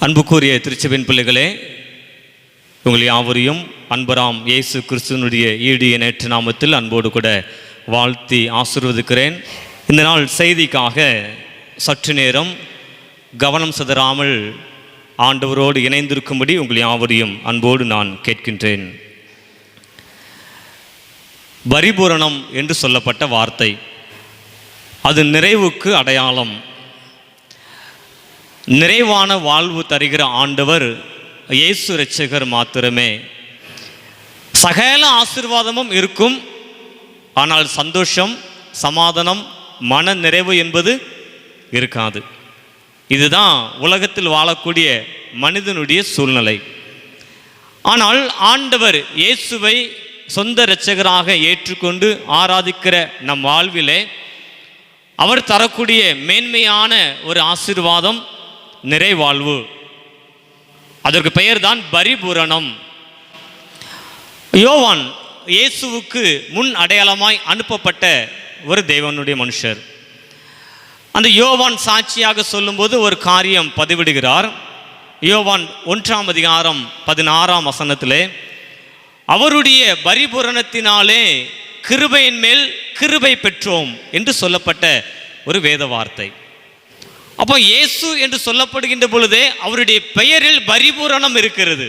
அன்புக்குரிய திருச்சபையின் பிள்ளைகளே, உங்கள் யாவரையும் அன்பராம் இயேசு கிறிஸ்துவனுடைய ஈடு நேற்று நாமத்தில் அன்போடு கூட வாழ்த்தி ஆசீர்வதிக்கிறேன். இந்த நாள் செய்திக்காக சற்று நேரம் கவனம் சிதறாமல் ஆண்டவரோடு இணைந்திருக்கும்படி உங்கள் யாவரையும் அன்போடு நான் கேட்கின்றேன். பரிபூரணம் என்று சொல்லப்பட்ட வார்த்தை, அது நிறைவுக்கு அடையாளம். நிறைவான வாழ்வு தருகிற ஆண்டவர் இயேசு இரட்சகர் மாத்திரமே. சகல ஆசீர்வாதமும் இருக்கும், ஆனால் சந்தோஷம், சமாதானம், மன நிறைவு என்பது இருக்காது. இதுதான் உலகத்தில் வாழக்கூடிய மனிதனுடைய சூழ்நிலை. ஆனால் ஆண்டவர் இயேசுவை சொந்த இரட்சகராக ஏற்றுக்கொண்டு ஆராதிக்கிற நம் வாழ்விலே அவர் தரக்கூடிய மேன்மையான ஒரு ஆசீர்வாதம் நிறைவாழ்வு. அதற்கு பெயர்தான் பரிபூரணம். யோவான் இயேசுவுக்கு முன் அடையாளமாய் அனுப்பப்பட்ட ஒரு தேவனுடைய மனுஷர். அந்த யோவான் சாட்சியாக சொல்லும்போது ஒரு காரியம் பதிவிடுகிறார். யோவான் 1ஆம் அதிகாரம் 16ஆம் வசனத்திலே, அவருடைய பரிபூரணத்தினாலே கிருபையின் மேல் கிருபை பெற்றோம் என்று சொல்லப்பட்ட ஒரு வேத வார்த்தை. அப்போ இயேசு என்று சொல்லப்படுகின்ற பொழுதே அவருடைய பெயரில் பரிபூரணம் இருக்கிறது.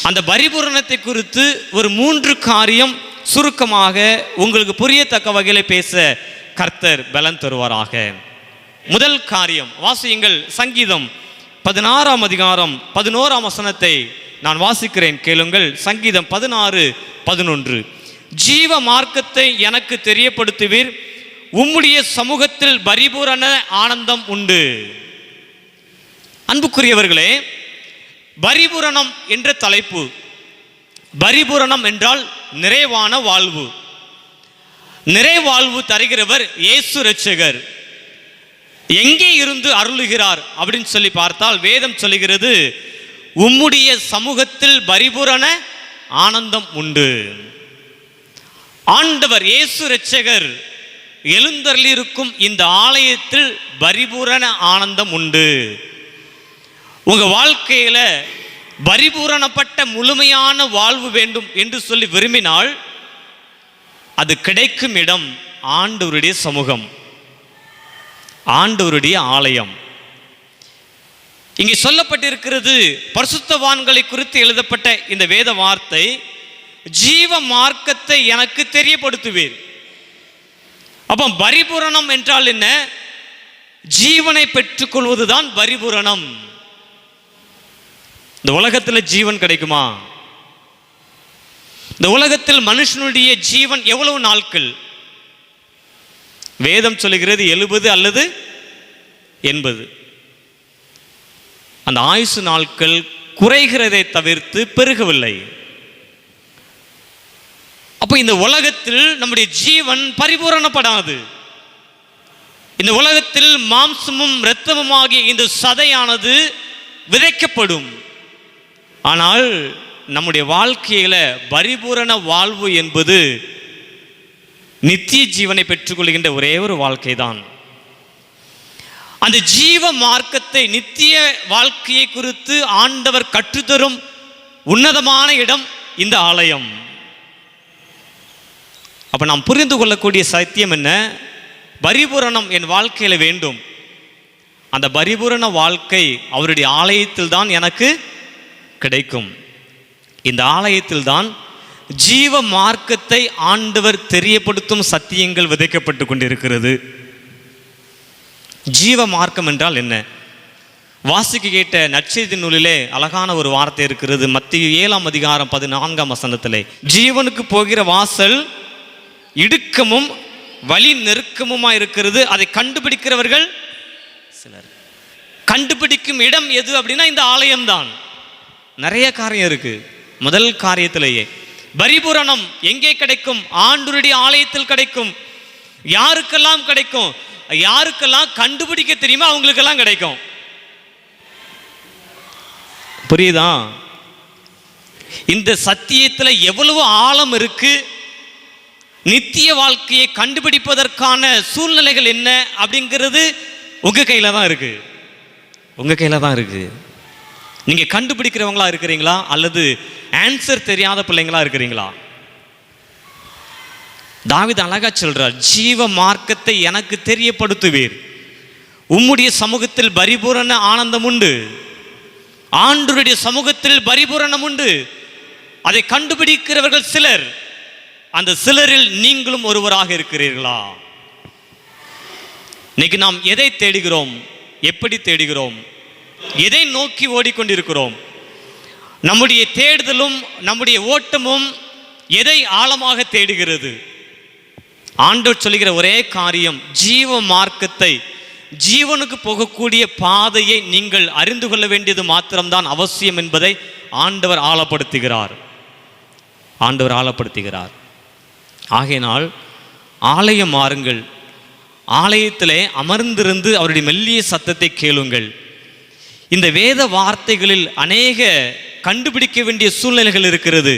அந்த பரிபூரணத்தை குறித்து ஒரு 3 காரியம் சுருக்கமாக உங்களுக்கு புரியத்தக்க வகையில் பேச கர்த்தர் பலன் தருவாராக. முதல் காரியம் வாசியுங்கள். சங்கீதம் 16ஆம் அதிகாரம் 11ஆம் வசனத்தை நான் வாசிக்கிறேன், கேளுங்கள். சங்கீதம் 16:11. ஜீவ மார்க்கத்தை எனக்கு தெரியப்படுத்துவீர், உம்முடைய சமூகத்தில் பரிபூரண ஆனந்தம் உண்டு. அன்புக்குரியவர்களே, பரிபூரணம் என்ற தலைப்பு. பரிபூரணம் என்றால் நிறைவான வாழ்வு. நிறைவாழ்வு தருகிறவர் இயேசு இரட்சகர். எங்கே இருந்து அருளுகிறார் அப்படின்னு சொல்லி பார்த்தால் வேதம் சொல்லுகிறது, உம்முடைய சமூகத்தில் பரிபூரண ஆனந்தம் உண்டு. ஆண்டவர் இயேசு இரட்சகர் எழுந்தருளியிருக்கும் இந்த ஆலயத்தில் பரிபூரண ஆனந்தம் உண்டு. உங்க வாழ்க்கையில பரிபூரணப்பட்ட முழுமையான வாழ்வு வேண்டும் என்று சொல்லி விரும்பினால் அது கிடைக்கும் இடம் ஆண்டவருடைய சமூகம், ஆண்டவருடைய ஆலயம். இங்கே சொல்லப்பட்டிருக்கிறது, பரிசுத்தவான்களை குறித்து எழுதப்பட்ட இந்த வேத வார்த்தை, ஜீவ மார்க்கத்தை எனக்கு தெரியப்படுத்துவீர். அப்போ பரிபூரணம் என்றால் என்ன? ஜீவனை பெற்றுக்கொள்வதுதான் பரிபூரணம். இந்த உலகத்தில் ஜீவன் கிடைக்குமா? இந்த உலகத்தில் மனுஷனுடைய ஜீவன் எவ்வளவு நாட்கள்? வேதம் சொல்லுகிறது 70 அல்லது 80. அந்த ஆயுசு நாட்கள் குறைகிறதை தவிர்த்து பெருகவில்லை. அப்போ இந்த உலகத்தில் நம்முடைய ஜீவன் பரிபூரணப்படாது. இந்த உலகத்தில் மாம்சமும் இரத்தமும் ஆகிய இந்த சதையானது விதைக்கப்படும். ஆனால் நம்முடைய வாழ்க்கையில பரிபூரண வாழ்வு என்பது நித்திய ஜீவனை பெற்றுக்கொள்கின்ற ஒரே ஒரு வாழ்க்கை தான். அந்த ஜீவ மார்க்கத்தை, நித்திய வாழ்க்கையை குறித்து ஆண்டவர் கற்றுத்தரும் உன்னதமான இடம் இந்த ஆலயம். அப்ப நாம் புரிந்து கொள்ளக்கூடிய சத்தியம் என்ன? பரிபூரணம் என் வாழ்க்கையில வேண்டும். அந்த பரிபூரண வாழ்க்கை அவருடைய ஆலயத்தில் தான் எனக்கு கிடைக்கும். இந்த ஆலயத்தில் தான் ஜீவ மார்க்கத்தை ஆண்டவர் தெரியப்படுத்தும் சத்தியங்கள் விதைக்கப்பட்டு கொண்டிருக்கிறது. ஜீவ மார்க்கம் என்றால் என்ன? வாசிக்க கேட்ட நற்செய்தி நூலிலே அழகான ஒரு வார்த்தை இருக்கிறது. மத்தேயு 7ஆம் அதிகாரம் 14ஆம் வசனத்திலே, ஜீவனுக்கு போகிற வாசல் இடுக்கமும் வழி நெருக்கமுமா இருக்கிறது, அதை கண்டுபிடிக்கிறவர்கள் சிலர். கண்டுபிடிக்கும் இடம் எது அப்படின்னா இந்த ஆலயம்தான். நிறைய காரியம் இருக்கு. முதல் காரியத்திலேயே பரிபூரணம் எங்கே கிடைக்கும்? ஆண்டவருடைய ஆலயத்தில் கிடைக்கும். யாருக்கெல்லாம் கிடைக்கும்? யாருக்கெல்லாம் கண்டுபிடிக்க தெரியுமா அவங்களுக்கெல்லாம் கிடைக்கும். புரியுதா? இந்த சத்தியத்தில் எவ்வளவு ஆழம் இருக்கு. நித்திய வாழ்க்கையை கண்டுபிடிப்பதற்கான சூழ்நிலைகள் என்ன அப்படிங்கிறது உங்க கையில தான் இருக்கு. உங்க கையில தான் இருக்கு. நீங்க கண்டுபிடிக்கிறவங்களா இருக்கிறீங்களா அல்லது ஆன்சர் தெரியாத பிள்ளைங்களா இருக்கிறீங்களா? தாவீது அழகா சொல்றார், ஜீவ மார்க்கத்தை எனக்கு தெரியப்படுத்துவீர், உம்முடைய சமூகத்தில் பரிபூரண ஆனந்தம் உண்டு, ஆண்டவருடைய சமூகத்தில் பரிபூரணம் உண்டு. அதை கண்டுபிடிக்கிறவர்கள் சிலர், அந்த சிலரில் நீங்களும் ஒருவராக இருக்கிறீர்களா? இன்னைக்கு நாம் எதை தேடுகிறோம்? எப்படி தேடுகிறோம்? எதை நோக்கி ஓடிக்கொண்டிருக்கிறோம்? நம்முடைய தேடுதலும் நம்முடைய ஓட்டமும் எதை ஆழமாக தேடுகிறது? ஆண்டவர் சொல்லுகிற ஒரே காரியம், ஜீவ மார்க்கத்தை, ஜீவனுக்கு போகக்கூடிய பாதையை நீங்கள் அறிந்து கொள்ள வேண்டியது மாத்திரம்தான் அவசியம் என்பதை ஆண்டவர் ஆழப்படுத்துகிறார். ஆண்டவர் ஆழப்படுத்துகிறார். ஆகையினால் ஆலயம் மாறுங்கள், ஆலயத்திலே அமர்ந்திருந்து அவருடைய மெல்லிய சத்தத்தை கேளுங்கள். இந்த வேத வார்த்தைகளில் அநேக கண்டுபிடிக்க வேண்டிய சூழ்நிலைகள் இருக்கிறது.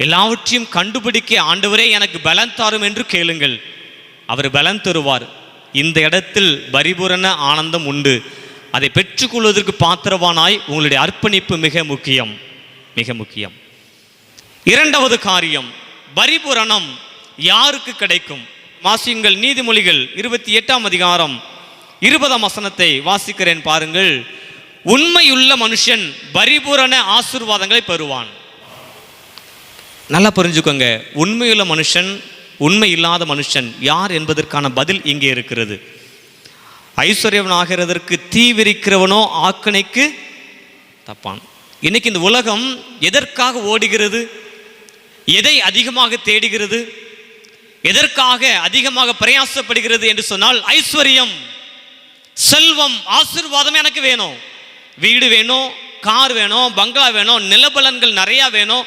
எல்லாவற்றையும் கண்டுபிடிக்க ஆண்டவரே எனக்கு பலன் தாரும் என்று கேளுங்கள், அவர் பலன் தருவார். இந்த இடத்தில் பரிபூரண ஆனந்தம் உண்டு. அதை பெற்றுக்கொள்வதற்கு பாத்திரவானாய் உங்களுடைய அர்ப்பணிப்பு மிக முக்கியம், மிக முக்கியம். இரண்டாவது காரியம், பரிபூரணம் யாருக்கு கிடைக்கும்? வாசியுங்கள், நீதிமொழிகள் 28ஆம் அதிகாரம் 20ஆம் வசனத்தை வாசிக்கிறேன் பாருங்கள். உண்மையுள்ள மனுஷன் பரிபூரண ஆசீர்வாதங்களை பெறுவான். நல்லா புரிஞ்சுக்கோங்க, உண்மையுள்ள மனுஷன், உண்மை இல்லாத மனுஷன் யார் என்பதற்கான பதில் இங்கே இருக்கிறது. ஐஸ்வர்யவன் ஆகிறதற்கு தீவிரிக்கிறவனோ ஆக்கணைக்கு தப்பான். இன்னைக்கு இந்த உலகம் எதற்காக ஓடுகிறது? எதை அதிகமாக தேடுகிறது? எதற்காக அதிகமாக பிரயாசப்படுகிறது என்று சொன்னால், ஐஸ்வர்யம், செல்வம், ஆசீர்வாதம் எனக்கு வேணும். வீடு வேணும், கார் வேணும், பங்களா வேணும், நிலபலன்கள் நிறைய வேணும்,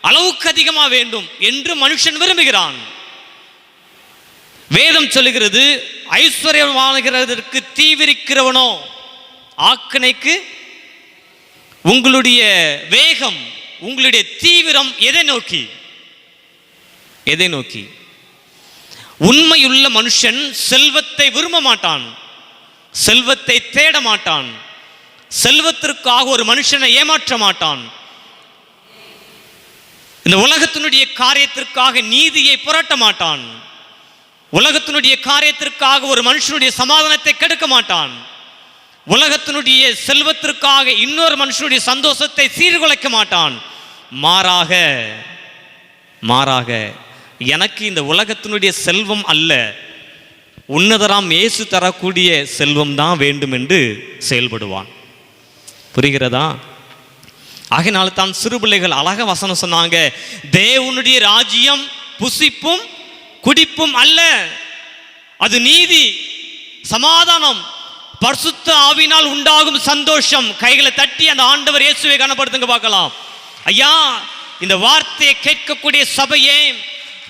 அளவுக்கு அதிகமாக வேண்டும் என்று மனுஷன் விரும்புகிறான். வேதம் சொல்லுகிறது, ஐஸ்வர்யவானுகிறதற்கு தீவிரிக்கிறவனோ ஆக்கணைக்கு. உங்களுடைய வேகம், உங்களுடைய தீவிரம் எதை நோக்கி? எதை நோக்கி? உண்மையுள்ள மனுஷன் செல்வத்தை விரும்ப மாட்டான், செல்வத்தை தேட மாட்டான், செல்வத்திற்காக ஒரு மனுஷனை ஏமாற்ற மாட்டான், இந்த உலகத்தினுடைய காரியத்திற்காக நீதியை புரட்ட மாட்டான், உலகத்தினுடைய காரியத்திற்காக ஒரு மனுஷனுடைய சமாதானத்தை கெடுக்க மாட்டான், உலகத்தினுடைய செல்வத்திற்காக இன்னொரு மனுஷனுடைய சந்தோஷத்தை சீர்குலைக்க மாட்டான். மாறாக மாறாக எனக்கு இந்த உலகத்தினுடைய செல்வம் அல்ல, உன்னதராம் இயேசு தரக்கூடிய செல்வம் தான் வேண்டும் என்று செயல்படுவான். புரிகிறதா? ஆகையினால தான் சிறு பிள்ளைகள் அழக வசனம் சொன்னாங்க, தேவனுடைய ராஜ்யம் புசிப்பும் குடிப்பும் அல்ல, அது நீதி, சமாதானம், பரிசுத்த ஆவியினால் உண்டாகும் சந்தோஷம். கைகளை தட்டி அந்த ஆண்டவர் இயேசுவை கனப்படுத்துங்க பார்க்கலாம். ஐயா, இந்த வார்த்தையை கேட்கக்கூடிய சபையே,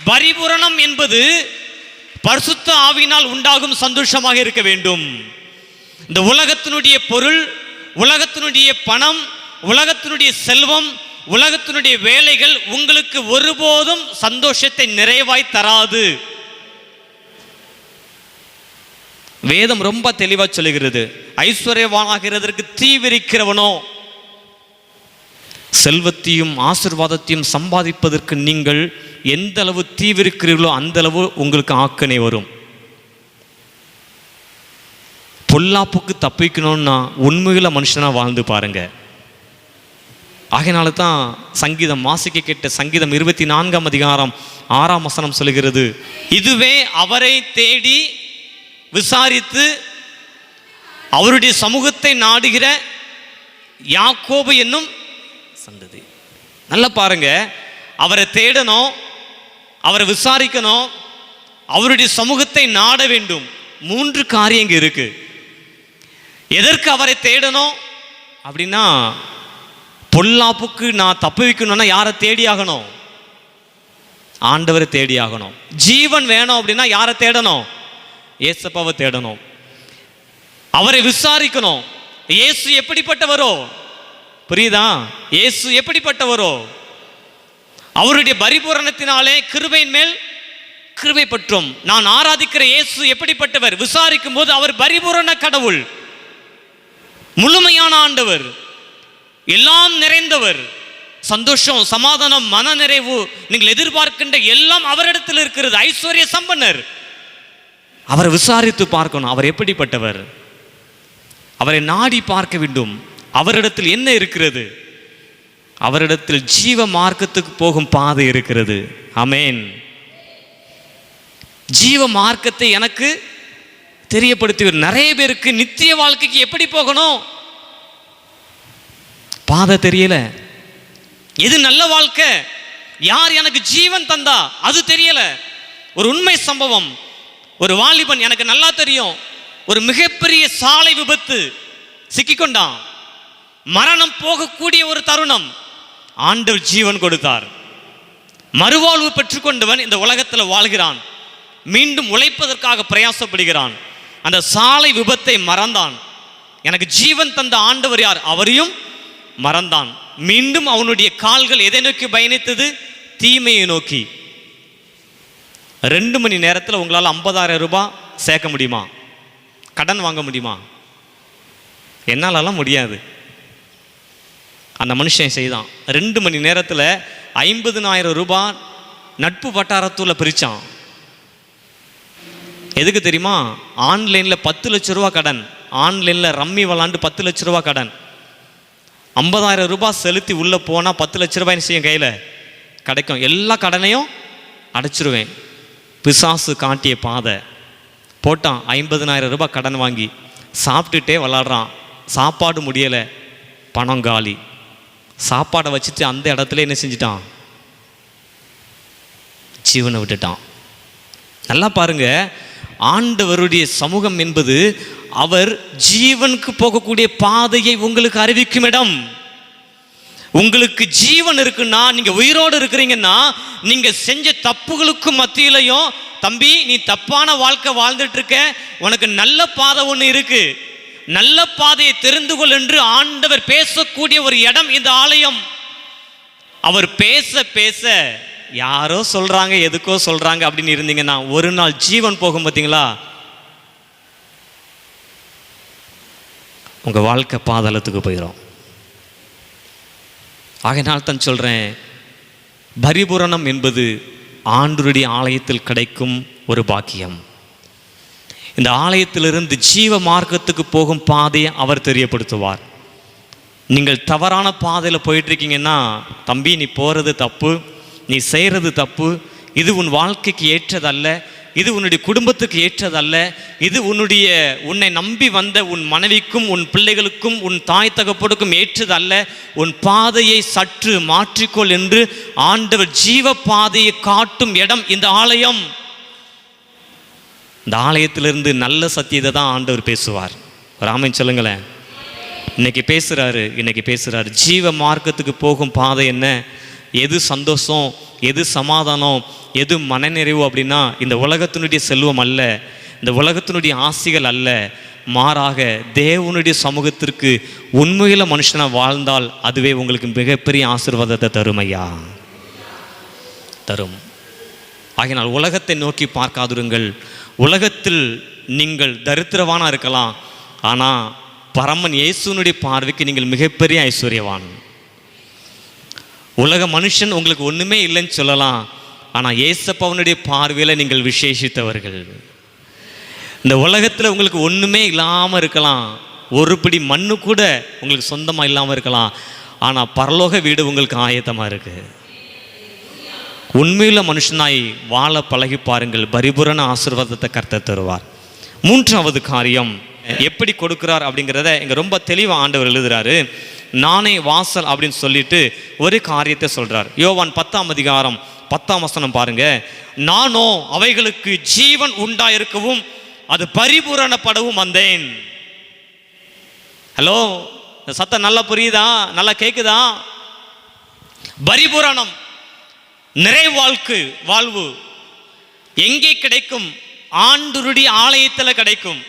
பரிபூரணம் என்பது பரிசுத்த ஆவியினால் உண்டாகும் சந்தோஷமாக இருக்க வேண்டும். இந்த உலகத்தினுடைய பொருள், உலகத்தினுடைய பணம், உலகத்தினுடைய செல்வம், உலகத்தினுடைய வேலைகள் உங்களுக்கு ஒருபோதும் சந்தோஷத்தை நிறைவாய் தராது. வேதம் ரொம்ப தெளிவா சொல்லுகிறது, ஐஸ்வர்யவானாகிறதற்கு தீவிரிக்கிறவனோ, செல்வத்தையும் ஆசீர்வாதத்தையும் சம்பாதிப்பதற்கு நீங்கள் எந்த அளவு தீவிரிக்கிறீர்களோ அந்த அளவு உங்களுக்கு ஆக்கணை வரும். பொல்லாப்புக்கு தப்பிக்கணும்னா உண்மையுள்ள மனுஷனா வாழ்ந்து பாருங்க. ஆகையினால தான் சங்கீதம் வாசிக்க கேட்ட சங்கீதம் 24ஆம் அதிகாரம் 6ஆம் வசனம் சொல்லுகிறது, இதுவே அவரை தேடி விசாரித்து அவருடைய சமூகத்தை நாடுகிற யாக்கோபு என்னும் சந்ததி. நல்லா பாருங்க, அவரை தேடணும், அவரை விசாரிக்கணும், அவருடைய சமூகத்தை நாட வேண்டும். 3 காரியங்கள் இருக்கு. எதற்கு அவரை தேடணும் அப்படின்னா, பொல்லாப்புக்கு நான் தப்பு வைக்கணும்னா யாரை தேடி ஆகணும்? ஆண்டவரை தேடி ஆகணும். ஜீவன் வேணும் அப்படின்னா யாரை தேடணும்? ஏசப்பாவை தேடணும். அவரை விசாரிக்கணும். இயேசு எப்படிப்பட்டவரோ, புரியுதா? இயேசு எப்படிப்பட்டவரோ, அவருடைய பரிபூரணத்தினாலே கிருபையின் மேல் கிருபை பற்றும். நான் ஆராதிக்கிற இயேசு எப்படிப்பட்டவர்? விசாரிக்கும் போது அவர் பரிபூரண கடவுள், முழுமையான ஆண்டவர். எல்லாம் நிறைந்தவர், சந்தோஷம், சமாதானம், மன நிறைவு, நீங்கள் எதிர்பார்க்கின்ற எல்லாம் அவரிடத்தில் இருக்கிறது. ஐஸ்வர்ய சம்பன்னர். அவரை விசாரித்து பார்க்கணும். அவர் எப்படிப்பட்டவர்? அவரை நாடி பார்க்க வேண்டும். அவரிடத்தில் என்ன இருக்கிறது? அவரிடத்தில் ஜீவ மார்க்கத்துக்கு போகும் பாதை இருக்கிறது. ஆமென். ஜீவ மார்க்கத்தை எனக்கு தெரியப்படுத்துவது. நிறைய பேருக்கு நித்திய வாழ்க்கைக்கு எப்படி போகணும் பாதை தெரியல. எது நல்ல வாழ்க்கை, யார் எனக்கு ஜீவன் தந்தா அது தெரியல. ஒரு உண்மை சம்பவம். ஒரு வாலிபன், எனக்கு நல்லா தெரியும், ஒரு மிகப்பெரிய சாலை விபத்து சிக்கிக்கொண்டான். மரணம் போகக்கூடிய ஒரு தருணம். ஆண்டவர் ஜீவன் கொடுத்தார். மறுவாழ்வு பெற்றுக்கொண்டவன் இந்த உலகத்தில் வாழ்கிறான். மீண்டும் உழைப்பதற்காக பிரயாசப்படுகிறான். அந்த சாலை விபத்தை மறந்தான். எனக்கு ஜீவன் தந்த ஆண்டவர் யார், அவரையும் மறந்தான். மீண்டும் அவனுடைய கால்கள் எதை நோக்கி பயணித்தது? தீமையை நோக்கி. 2 மணி நேரத்தில் உங்களால் 50,000 ரூபாய் சேர்க்க முடியுமா? கடன் வாங்க முடியுமா? என்னாலலாம் முடியாது. அந்த மனுஷன் செய்தான். 2 மணி நேரத்தில் 50,000 ரூபாய் நட்பு வட்டாரத்தில் பிரித்தான். எதுக்கு தெரியுமா? ஆன்லைனில் 10 லட்ச ரூபா கடன், ஆன்லைனில் ரம்மி விளாண்டு 10 லட்ச ரூபா கடன். 50,000 ரூபாய் செலுத்தி உள்ளே போனால் 10 லட்ச ரூபாய் செய்யும் கையில் கிடைக்கும். எல்லா கடனையும் அடைச்சிருவேன். பிசாசு காட்டிய பாதை போட்டான். 50,000 ரூபாய் கடன் வாங்கி சாப்பிட்டுட்டே விளாடுறான். சாப்பாடு முடியலை, பணம் காலி. சாப்பாடை வச்சுட்டு அந்த இடத்துல என்ன செஞ்சிட்டான்? ஜீவனை விட்டுட்டான். நல்லா பாருங்க, ஆண்டவருடைய சமூகம் என்பது அவர் ஜீவனுக்கு போகக்கூடிய பாதையை உங்களுக்கு அறிவிக்கும் இடம். உங்களுக்கு ஜீவன் இருக்குன்னா, நீங்க உயிரோடு இருக்கிறீங்கன்னா, நீங்க செஞ்ச தப்புகளுக்கு மத்தியிலையும், தம்பி நீ தப்பான வாழ்க்கை வாழ்ந்துட்டு இருக்க, உனக்கு நல்ல பாதை ஒன்று இருக்கு, நல்ல பாதையை தெரிந்து கொள் என்று ஆண்டவர் பேசக்கூடிய ஒரு இடம் இந்த ஆலயம். அவர் பேச பேச யாரோ சொல்றாங்க, எதுக்கோ சொல்றாங்க அப்படின்னு இருந்தீங்கன்னா, ஒரு நாள் ஜீவன் போகும் பார்த்தீங்களா, உங்க வாழ்க்கை பாதாளத்துக்கு போயிடும். ஆகையினால் தான் சொல்றேன், பரிபூரணம் என்பது ஆண்டவருடைய ஆலயத்தில் கிடைக்கும் ஒரு பாக்கியம். இந்த ஆலயத்திலிருந்து ஜீவ மார்க்கத்துக்கு போகும் பாதையை அவர் தெரியப்படுத்துவார். நீங்கள் தவறான பாதையில் போயிட்டு இருக்கீங்கன்னா, தம்பி நீ போகிறது தப்பு, நீ செய்கிறது தப்பு, இது உன் வாழ்க்கைக்கு ஏற்றதல்ல, இது உன்னுடைய குடும்பத்துக்கு ஏற்றதல்ல, இது உன்னை நம்பி வந்த உன் மனைவிக்கும் உன் பிள்ளைகளுக்கும் உன் தாய் தகப்பனுக்கும் ஏற்றதல்ல, உன் பாதையை சற்று மாற்றிக்கொள் என்று ஆண்டவர் ஜீவ பாதையை காட்டும் இடம் இந்த ஆலயம். இந்த ஆலயத்திலிருந்து நல்ல சத்தியத்தை தான் ஆண்டவர் பேசுவார். ராமன் சொல்லுங்களேன். இன்னைக்கு பேசுறாரு. ஜீவ மார்க்கத்துக்கு போகும் பாதை என்ன, எது சந்தோஷம், எது சமாதானம், எது மனநிறைவு அப்படின்னா, இந்த உலகத்தினுடைய செல்வம் அல்ல, இந்த உலகத்தினுடைய ஆசைகள் அல்ல, மாறாக தேவனுடைய சமூகத்திற்கு உண்மையில மனுஷனாக வாழ்ந்தால் அதுவே உங்களுக்கு மிகப்பெரிய ஆசீர்வாதத்தை தரும் ஐயா, தரும். ஆகையினால் உலகத்தை நோக்கி பார்க்காதிருங்கள். உலகத்தில் நீங்கள் தரித்திரவானா இருக்கலாம், ஆனால் பரமன் இயேசுனுடைய பார்வைக்கு நீங்கள் மிகப்பெரிய ஐஸ்வர்யவான். உலக மனுஷன் உங்களுக்கு ஒன்றுமே இல்லைன்னு சொல்லலாம், ஆனால் இயேசப்பாவனுடைய பார்வையில் நீங்கள் விசேஷித்தவர்கள். இந்த உலகத்தில் உங்களுக்கு ஒன்றுமே இல்லாமல் இருக்கலாம், ஒரு பிடி மண்ணு கூட உங்களுக்கு சொந்தமாக இல்லாமல் இருக்கலாம், ஆனால் பரலோக வீடு உங்களுக்கு ஆயத்தமாக இருக்குது. உண்மையுள்ள மனுஷனாய் வாழ பழகி பாருங்கள், பரிபூரண ஆசீர்வாதத்தை கர்த்தர் தருவார். 3வது காரியம் எப்படி கொடுக்கிறார் அப்படிங்கிறத இங்கே ரொம்ப தெளிவாக ஆண்டவர் எழுதுறாரு. நானே வாசல் அப்படின்னு சொல்லிட்டு ஒரு காரியத்தை சொல்றார். யோவான் 10ஆம் அதிகாரம் 10ஆம் வசனம் பாருங்க. நானோ அவைகளுக்கு ஜீவன் உண்டாயிருக்கவும் அது பரிபூரணப்படவும் வந்தேன். ஹலோ, சத்தம் நல்லா புரியுதா, நல்லா கேக்குதா? பரிபூரணம், வாழ்வு எங்கே கிடைக்கும்? ஆண்டவருடைய ஆலயத்தில் கிடைக்கும்.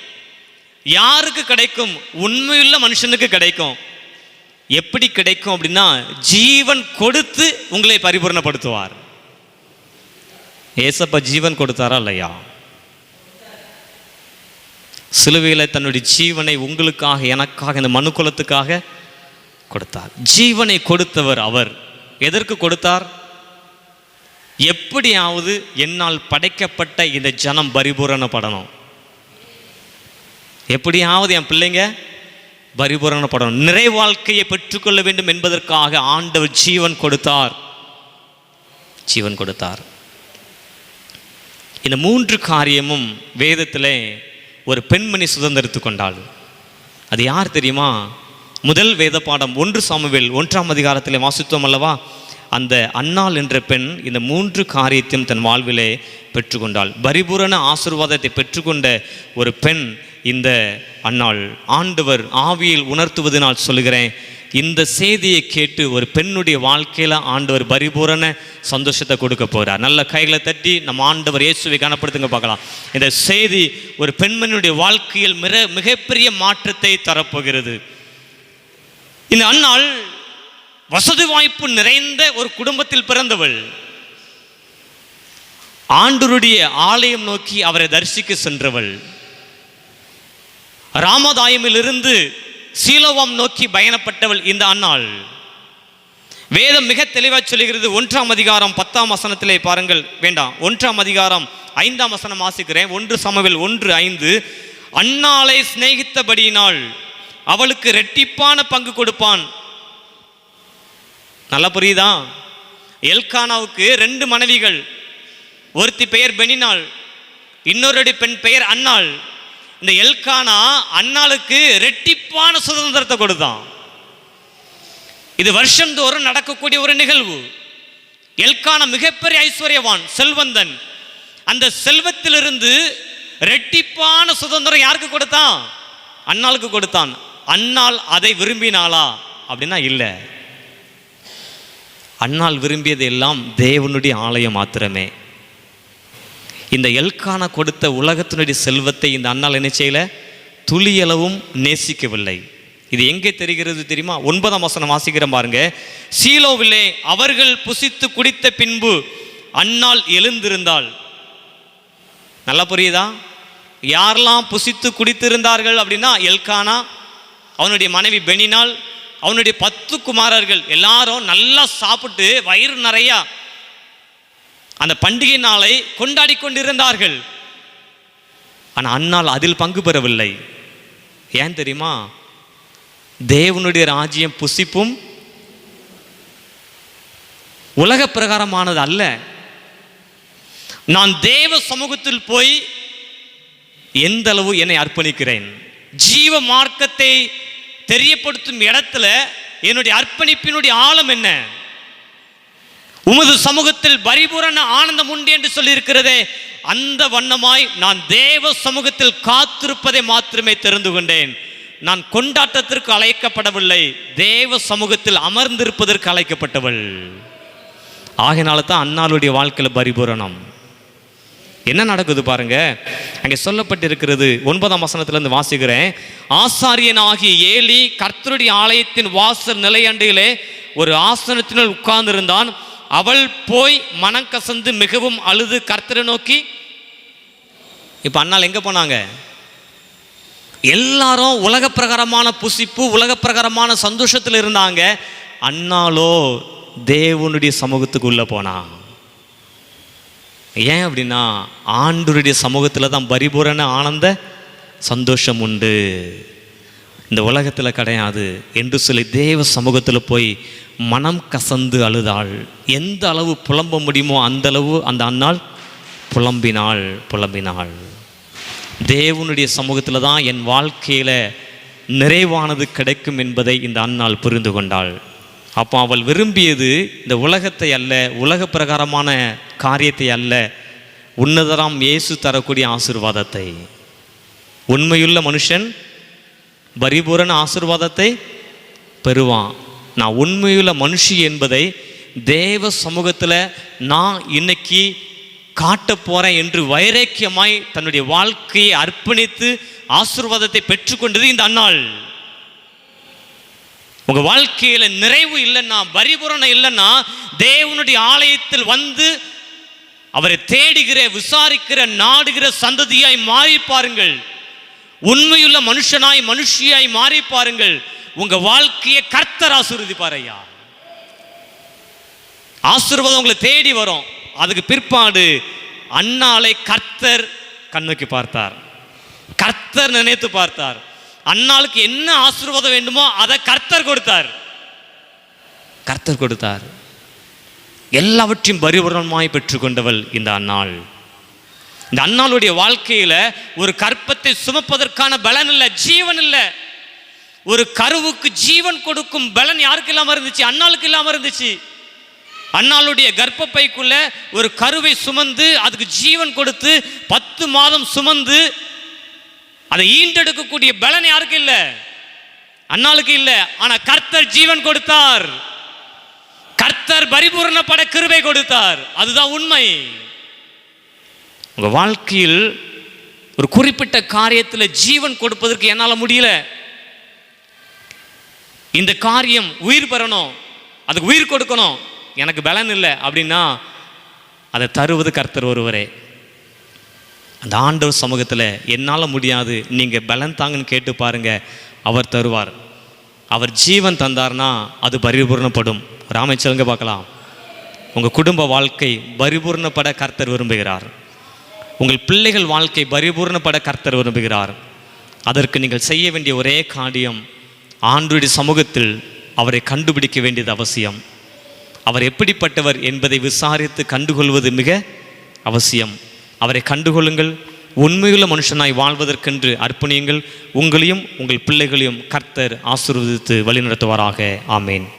யாருக்கு கிடைக்கும்? உண்மையுள்ள மனுஷனுக்கு கிடைக்கும். எப்படி கிடைக்கும் அப்படின்னா, ஜீவன் கொடுத்து உங்களை பரிபூரணப்படுத்துவார். ஏசப்பா ஜீவன் கொடுத்தாரா இல்லையா? சிலுவையில் தன்னுடைய ஜீவனை உங்களுக்காக, எனக்காக, இந்த மனுக்குலத்துக்காக கொடுத்தார். ஜீவனை கொடுத்தவர் அவர். எதற்கு கொடுத்தார்? எப்படியாவது என்னால் படைக்கப்பட்ட இந்த ஜனம் பரிபூரணப்படணும், எப்படியாவது என் பிள்ளைங்க பரிபூரணப்படணும், நிறை வாழ்க்கையை பெற்றுக்கொள்ள வேண்டும் என்பதற்காக ஆண்டவர் ஜீவன் கொடுத்தார். ஜீவன் கொடுத்தார். இந்த 3 காரியமும் வேதத்தில் ஒரு பெண்மணி சுதந்திரித்து கொண்டாள். அது யார் தெரியுமா? முதல் வேத பாடம் 1 சாமுவேல் 1ஆம் அதிகாரத்தில் வாசித்தோம் அல்லவா? அந்த அன்னாள் என்ற பெண் இந்த 3 காரியத்தையும் தன் வாழ்விலே பெற்றுக்கொண்டாள். பரிபூரண ஆசீர்வாதத்தை பெற்றுக்கொண்ட ஒரு பெண் இந்த அன்னாள். ஆண்டவர் ஆவியில் உணர்த்துவதனால் சொல்லுகிறேன், இந்த செய்தியை கேட்டு ஒரு பெண்ணுடைய வாழ்க்கையில் ஆண்டவர் பரிபூரண சந்தோஷத்தை கொடுக்க போகிறார். நல்ல கைகளை தட்டி நம்ம ஆண்டவர் இயேசுவை கனப்படுத்துங்க பார்க்கலாம். இந்த செய்தி ஒரு பெண்மணியுடைய வாழ்க்கையில் மிகப்பெரிய மாற்றத்தை தரப்போகிறது. இந்த அன்னாள் வசதி வாய்ப்பு நிறைந்த ஒரு குடும்பத்தில் பிறந்தவள். ஆண்டவருடைய ஆலயம் நோக்கி அவரை தரிசிக்க சென்றவள். ராமதாயமிலிருந்து சீலோவாம் நோக்கி பயணப்பட்டவள் இந்த அன்னாள். வேதம் மிக தெளிவாக சொல்லுகிறது. 1ஆம் அதிகாரம் 10ஆம் வசனத்திலே பாருங்கள். வேண்டாம், 1ஆம் அதிகாரம் 5ஆம் வசனம் வாசிக்கிறேன். 1 சாமுவேல் 1:5. அன்னாளை சிநேகித்தபடியினால் அவளுக்கு இரட்டிப்பான பங்கு கொடுப்பான். நல்லா புரியுதா? எல்கானாவுக்கு 2 மனைவிகள். ஒருத்தி பெயர் பெனினாள், இன்னொரு பெண் பெயர் அன்னாள். இந்த எல்கானா அன்னாளுக்கு இரட்டிப்பான சுதந்திரத்தை கொடுத்தான். இது வருஷந்தோறும் நடக்கக்கூடிய ஒரு நிகழ்வு. எல்கானா மிகப்பெரிய ஐஸ்வர்யவான், செல்வந்தன். அந்த செல்வத்திலிருந்து இரட்டிப்பான சுதந்திரம் யாருக்கு கொடுத்தான்? அன்னாளுக்கு கொடுத்தான். அன்னாள் அதை விரும்பினாளா அப்படின்னா இல்லை. அன்னாள் விரும்பியது எல்லாம் தேவனுடைய ஆலயம் மாத்திரமே. இந்த எல்கானா கொடுத்த உலகத்தினுடைய செல்வத்தை இந்த அன்னாள் என்ன செய்யல? துளியளவும் நேசிக்கவில்லை. இது எங்கே தெரிகிறது தெரியுமா? 9ஆம் வசனம் வாசிக்கிறேன் பாருங்க. சீலோவிலே அவர்கள் புசித்து குடித்த பின்பு அன்னாள் எழுந்திருந்தாள். நல்லா புரியுதா? யாரெல்லாம் புசித்து குடித்திருந்தார்கள் அப்படின்னா எல்கானா, அவனுடைய மனைவி பெனினாள், அவனுடைய 10 குமாரர்கள் எல்லாரும் நல்லா சாப்பிட்டு வயிறு நிறையா அந்த பண்டிகை நாளை கொண்டாடி கொண்டிருந்தார்கள். ஆனால் அன்னாள் அதில் பங்கு பெறவில்லை. ஏன் தெரியுமா? தேவனுடைய ராஜ்யம் புசிப்பும் உலக பிரகாரமானது அல்ல. நான் தேவ சமூகத்தில் போய் எந்த அளவு என்னை அர்ப்பணிக்கிறேன், ஜீவ மார்க்கத்தை தெரியப்படுத்தும் இடத்துல என்னுடைய அர்ப்பணிப்பினுடைய ஆழம் என்ன? உமது சமூகத்தில் பரிபூரண ஆனந்தம் உண்டு என்று சொல்லி இருக்கிறதே, அந்த வண்ணமாய் நான் தேவ சமூகத்தில் காத்திருப்பதை மாத்திரமே தெரிந்து கொண்டேன். நான் கொண்டாட்டத்திற்கு அழைக்கப்படவில்லை, தேவ சமூகத்தில் அமர்ந்திருப்பதற்கு அழைக்கப்பட்டவள். ஆகையினால தான் அன்னாளுடைய வாழ்க்கையில் பரிபூரணம். என்ன நடக்குது பாருங்க. அங்கே சொல்லப்பட்டிருக்கிறது 9ஆம் வசனத்திலிருந்து வாசிக்கிறேன். ஆசாரியனாகிய ஏலி கர்த்தருடைய ஆலயத்தின் வாசல் நிலையண்டையிலே ஒரு ஆசனத்தினால் உட்கார்ந்திருந்தான். அவள் போய் மனம் கசந்து மிகவும் அழுது கர்த்தரை நோக்கி. இப்ப அன்னாள் எங்க போனாங்க? எல்லாரும் உலக பிரகாரமான புசிப்பு, உலக பிரகாரமான சந்தோஷத்தில் இருந்தாங்க. அன்னாளோ தேவனுடைய சமூகத்துக்கு உள்ள போனா. ஏன் அப்படின்னா ஆண்டவருடைய சமூகத்தில் தான் பரிபூரண ஆனந்த சந்தோஷம் உண்டு, இந்த உலகத்தில் கிடையாது என்று சொல்லி தேவ சமூகத்தில் போய் மனம் கசந்து அழுதாள். எந்த அளவு புலம்ப முடியுமோ அந்த அளவு அந்த அன்னாள் புலம்பினாள். தேவனுடைய சமூகத்தில் தான் என் வாழ்க்கையில் நிறைவானது கிடைக்கும் என்பதை இந்த அன்னாள் புரிந்து கொண்டாள். அப்போ அவள் விரும்பியது இந்த உலகத்தை அல்ல, உலக பிரகாரமான காரியத்தை அல்ல, உன்னதராம் இயேசு தரக்கூடிய ஆசீர்வாதத்தை. உண்மையுள்ள மனுஷன் பரிபூரண ஆசீர்வாதத்தை பெறுவான். நான் உண்மையுள்ள மனுஷி என்பதை தேவ சமூகத்தில் நான் இன்னைக்கு காட்ட போகிறேன் என்று வைராக்கியமாய் தன்னுடைய வாழ்க்கையை அர்ப்பணித்து ஆசீர்வாதத்தை பெற்றுக்கொண்டது இந்த அன்னாள். உங்கள் வாழ்க்கையில் நிறைவு இல்லைன்னா, பரிபூரணம் இல்லைன்னா, தேவனுடைய ஆலயத்தில் வந்து அவரை தேடுகிற, விசாரிக்கிற, நாடுகிற சந்ததியாய் மாறி பாருங்கள். உண்மையுள்ள மனுஷனாய் மனுஷியாய் மாறி பாருங்கள். உங்க வாழ்க்கையை கர்த்தர் ஆசீர்வதிப்பார் ஐயா. ஆசீர்வாதம் உங்களை தேடி வரும். அதுக்கு பிற்பாடு அன்னாளை கர்த்தர் கண்ணோக்கி பார்த்தார், கர்த்தர் நினைத்து பார்த்தார். அன்னாளுக்கு என்ன ஆசீர்வாதம் வேண்டுமோ அதை கர்த்தர் கொடுத்தார், கர்த்தர் கொடுத்தார். எல்லாவற்றையும் பரிபூரணமாய் பெற்றுக்கொண்டவள் இந்த அன்னாள். இந்த அன்னாளுடைய வாழ்க்கையில ஒரு கற்பத்தை சுமப்பதற்கான பலன் இல்லை, ஜீவன் இல்லை. ஒரு கருவுக்கு ஜீவன் கொடுக்கும் பலன் யாருக்கு இல்லாம இருந்துச்சு? அன்னாளுக்கு இல்லாம இருந்துச்சு. அன்னாளுடைய கர்ப்பப்பைக்குள்ள ஒரு கருவை சுமந்து அதுக்கு ஜீவன் கொடுத்து 10 மாதம் சுமந்து அதை ஈண்டெடுக்கக்கூடிய பலன் யாருக்கு இல்லை? அன்னாளுக்கு இல்லை. ஆனா கர்த்தர் ஜீவன் கொடுத்தார், கர்த்தர் பரிபூரணப்பட கிருபை கொடுத்தார். அதுதான் உண்மை. உங்க வாழ்க்கையில் ஒரு குறிப்பிட்ட காரியத்தில் ஜீவன் கொடுப்பதற்கு என்னால் முடியல, இந்த காரியம் உயிர் பெறணும், அதுக்கு உயிர் கொடுக்கணும், எனக்கு பலன் இல்லை அப்படின்னா அதை தருவது கர்த்தர் ஒருவரே. அந்த ஆண்டவர் சமூகத்தில் என்னால் முடியாது, நீங்கள் பலன் தாங்கன்னு கேட்டு பாருங்க, அவர் தருவார். அவர் ஜீவன் தந்தார்னா அது பரிபூர்ணப்படும். ராமச்சலுங்க பார்க்கலாம். உங்கள் குடும்ப வாழ்க்கை பரிபூர்ணப்பட கர்த்தர் விரும்புகிறார். உங்கள் பிள்ளைகள் வாழ்க்கை பரிபூர்ணப்பட கர்த்தர் விரும்புகிறார். அதற்கு நீங்கள் செய்ய வேண்டிய ஒரே காரியம், ஆண்டவருடைய சமூகத்தில் அவரை கண்டுபிடிக்க வேண்டியது அவசியம். அவர் எப்படிப்பட்டவர் என்பதை விசாரித்து கண்டுகொள்வது மிக அவசியம். அவரை கண்டுகொள்ளுங்கள். உண்மையுள்ள மனுஷனாய் வாழ்வதற்கென்று அர்ப்பணியுங்கள். உங்களையும் உங்கள் பிள்ளைகளையும் கர்த்தர் ஆசீர்வதித்து வழிநடத்துவாராக. ஆமேன்.